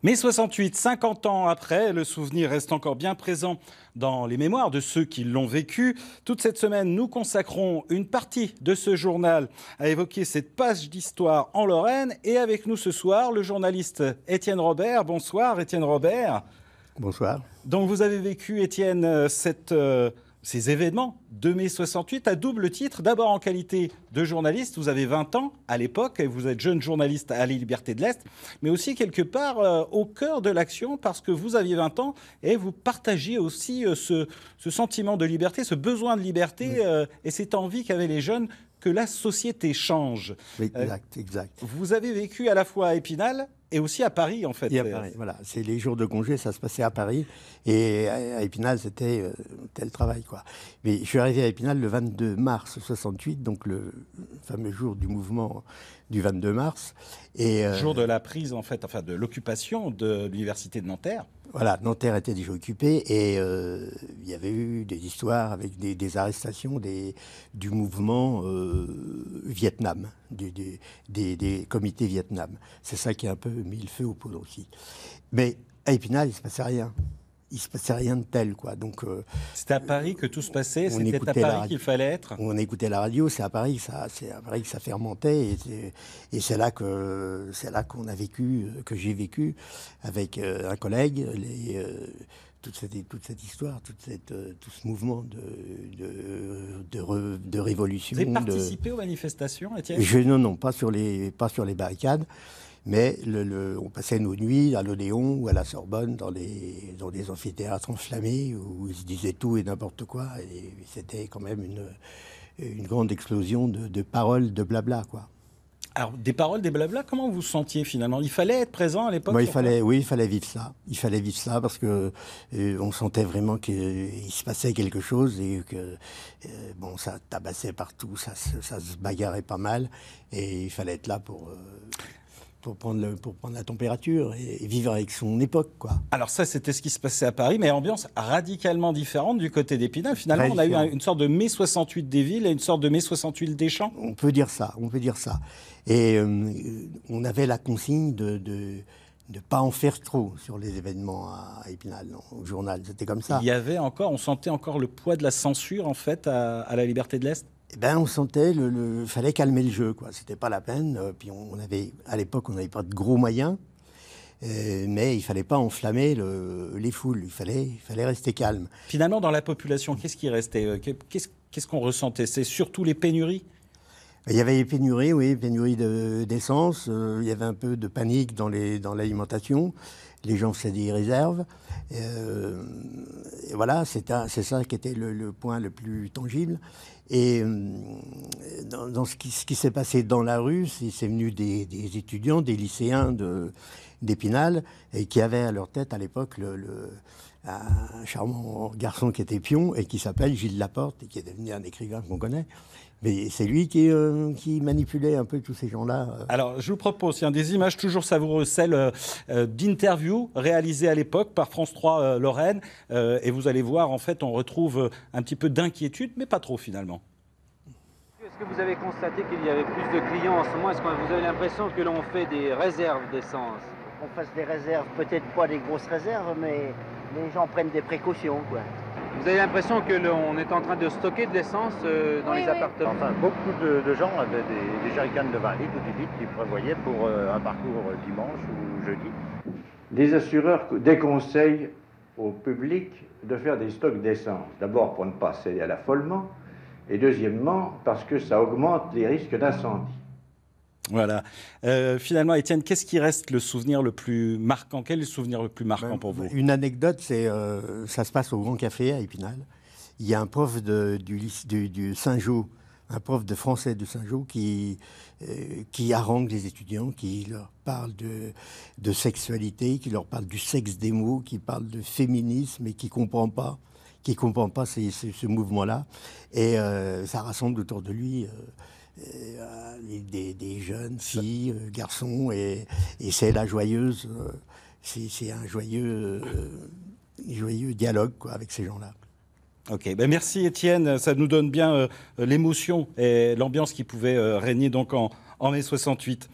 Mai 68, 50 ans après, le souvenir reste encore bien présent dans les mémoires de ceux qui l'ont vécu. Toute cette semaine, nous consacrons une partie de ce journal à évoquer cette page d'histoire en Lorraine. Et avec nous ce soir, le journaliste Étienne Robert. Bonsoir Étienne Robert. Bonsoir. Donc vous avez vécu, Étienne, ces événements de mai 68 à double titre. D'abord en qualité de journaliste, vous avez 20 ans à l'époque, et vous êtes jeune journaliste à la Liberté de l'Est, mais aussi quelque part au cœur de l'action parce que vous aviez 20 ans et vous partagiez aussi ce sentiment de liberté, ce besoin de liberté et cette envie qu'avaient les jeunes que la société change. Exact. Vous avez vécu à la fois à Épinal et aussi à Paris, en fait. Et à Paris, voilà. C'est les jours de congé, ça se passait à Paris. Et à Épinal, c'était tel travail, quoi. Mais je suis arrivé à Épinal le 22 mars 68, donc le fameux jour du mouvement du 22 mars. Et, jour de la prise, en fait, enfin de l'occupation de l'université de Nanterre. Voilà, Nanterre était déjà occupée et il y avait eu des histoires avec des arrestations du mouvement Vietnam, des comités Vietnam. C'est ça qui a un peu mis le feu aux poudres aussi. Mais à Épinal, il ne se passait rien. Il ne se passait rien de tel, quoi. Donc, c'était à Paris que tout se passait. C'était à Paris qu'il fallait être. On écoutait la radio. C'est à Paris que ça fermentait. Et c'est là qu'on a vécu, que j'ai vécu avec un collègue, toute cette histoire, tout ce mouvement de révolution. Vous avez participé aux manifestations, Étienne ? Non, pas sur les barricades. Mais on passait nos nuits à l'Odéon ou à la Sorbonne dans des amphithéâtres enflammés où ils se disaient tout et n'importe quoi. Et c'était quand même une grande explosion de paroles, de blabla, quoi. Alors, des paroles, des blabla, comment vous vous sentiez finalement ? Il fallait être présent à l'époque ? Il fallait vivre ça. Il fallait vivre ça parce que on sentait vraiment qu'il se passait quelque chose et que ça tabassait partout, ça se bagarrait pas mal et il fallait être là pour prendre la température et vivre avec son époque, quoi. Alors ça, c'était ce qui se passait à Paris, mais ambiance radicalement différente du côté d'Épinal. Finalement, on a eu une sorte de mai 68 des villes et une sorte de mai 68 des champs. On peut dire ça. Et on avait la consigne de ne pas en faire trop sur les événements à Épinal, au journal. C'était comme ça. On sentait encore le poids de la censure, en fait, à la Liberté de l'Est. On sentait fallait calmer le jeu, quoi. C'était pas la peine. Puis à l'époque, on n'avait pas de gros moyens, mais il fallait pas enflammer les foules. Il fallait rester calme. Finalement, dans la population, qu'est-ce qui restait ? Qu'est-ce qu'on ressentait ? C'est surtout les pénuries ? Il y avait les pénuries, oui, pénuries d'essence. Il y avait un peu de panique dans l'alimentation. Les gens faisaient des réserves. Et voilà, c'est ça qui était le point le plus tangible. Et dans ce qui s'est passé dans la rue, c'est venu des étudiants, des lycéens d'Épinal, et qui avaient à leur tête à l'époque un charmant garçon qui était pion et qui s'appelle Gilles Laporte et qui est devenu un écrivain qu'on connaît. Mais c'est lui qui manipulait un peu tous ces gens-là. Alors, je vous propose des images toujours savoureuses, celles d'interviews réalisées à l'époque par France 3 Lorraine. Et vous allez voir, en fait, on retrouve un petit peu d'inquiétude, mais pas trop finalement. Est-ce que vous avez constaté qu'il y avait plus de clients en ce moment ? Est-ce que vous avez l'impression que l'on fait des réserves d'essence ? On fasse des réserves, peut-être pas des grosses réserves, mais les gens prennent des précautions, quoi. Vous avez l'impression que l'on est en train de stocker de l'essence dans les appartements ? Enfin, beaucoup de gens avaient des jerrycans de 20 litres ou 10 litres qu'ils prévoyaient pour un parcours dimanche ou jeudi. Les assureurs déconseillent au public de faire des stocks d'essence. D'abord pour ne pas céder à l'affolement, et deuxièmement parce que ça augmente les risques d'incendie. Voilà. Finalement, Étienne, qu'est-ce qui reste le souvenir le plus marquant ? Quel est le souvenir le plus marquant pour vous ? Une anecdote, ça se passe au Grand Café à Épinal. Il y a un prof du Saint-Jean, un prof de français de Saint-Jean qui harangue les étudiants, qui leur parle de sexualité, qui leur parle du sexe des mots, qui parle de féminisme et qui comprend pas ce mouvement-là. Et ça rassemble autour de lui des jeunes filles, garçons, et c'est la joyeuse. C'est un joyeux dialogue, quoi, avec ces gens-là. Ok, merci Étienne, ça nous donne bien l'émotion et l'ambiance qui pouvait régner donc en mai 68.